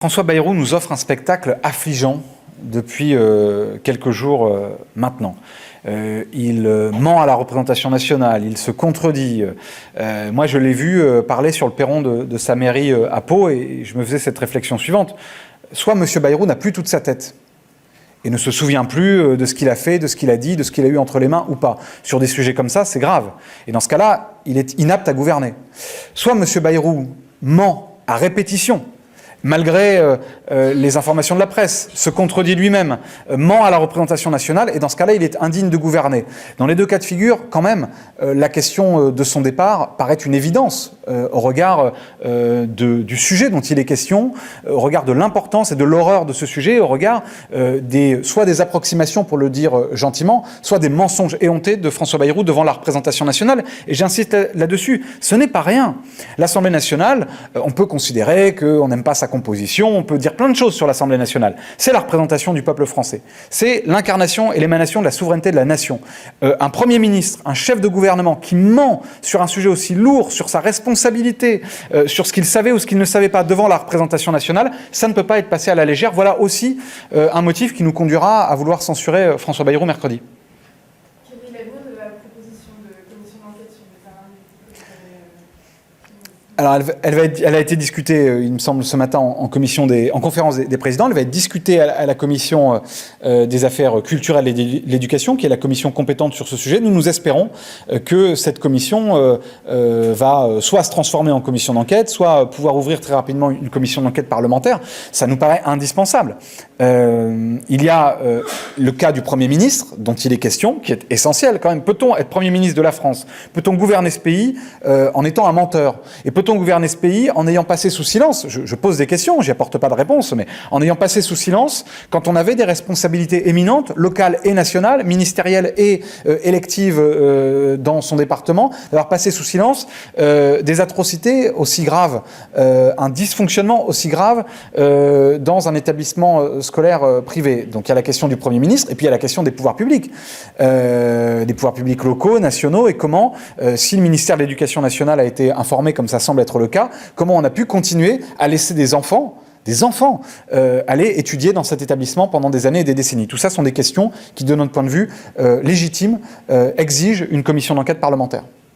François Bayrou nous offre un spectacle affligeant depuis quelques jours maintenant. Il ment à la représentation nationale, il se contredit. Moi, je l'ai vu parler sur le perron de sa mairie à Pau et je me faisais cette réflexion suivante. Soit M. Bayrou n'a plus toute sa tête et ne se souvient plus de ce qu'il a fait, de ce qu'il a dit, de ce qu'il a eu entre les mains ou pas. Sur des sujets comme ça, c'est grave. Et dans ce cas-là, il est inapte à gouverner. Soit M. Bayrou ment à répétition, malgré les informations de la presse, se contredit lui-même, ment à la représentation nationale, et dans ce cas-là, il est indigne de gouverner. Dans les deux cas de figure, quand même, la question de son départ paraît une évidence au regard du sujet dont il est question, au regard de l'importance et de l'horreur de ce sujet, au regard soit des approximations, pour le dire gentiment, soit des mensonges éhontés de François Bayrou devant la représentation nationale. Et j'insiste là-dessus, ce n'est pas rien. L'Assemblée nationale, on peut considérer qu'on n'aime pas sa composition, on peut dire plein de choses sur l'Assemblée nationale. C'est la représentation du peuple français. C'est l'incarnation et l'émanation de la souveraineté de la nation. Un Premier ministre, un chef de gouvernement qui ment sur un sujet aussi lourd, sur sa responsabilité, sur ce qu'il savait ou ce qu'il ne savait pas devant la représentation nationale, ça ne peut pas être passé à la légère. Voilà aussi un motif qui nous conduira à vouloir censurer François Bayrou mercredi. Quel est l'avenir de la proposition de commission d'enquête sur les Alors, elle a été discutée, il me semble, ce matin en conférence des présidents. Elle va être discutée à la commission des affaires culturelles et de l'éducation, qui est la commission compétente sur ce sujet. Nous espérons que cette commission va soit se transformer en commission d'enquête, soit pouvoir ouvrir très rapidement une commission d'enquête parlementaire. Ça nous paraît indispensable. Il y a le cas du Premier ministre, dont il est question, qui est essentiel quand même. Peut-on être Premier ministre de la France? Peut-on gouverner ce pays en étant un menteur? Et peut-on gouverner ce pays en ayant passé sous silence, je pose des questions, j'y apporte pas de réponse, mais en ayant passé sous silence quand on avait des responsabilités éminentes, locales et nationales, ministérielles et électives dans son département, d'avoir passé sous silence des atrocités aussi graves, un dysfonctionnement aussi grave dans un établissement scolaire privé. Donc il y a la question du Premier ministre et puis il y a la question des pouvoirs publics locaux, nationaux, et comment, si le ministère de l'Éducation nationale a été informé, comme ça semble être le cas, comment on a pu continuer à laisser des enfants aller étudier dans cet établissement pendant des années et des décennies. Tout ça sont des questions qui, de notre point de vue légitime, exigent une commission d'enquête parlementaire.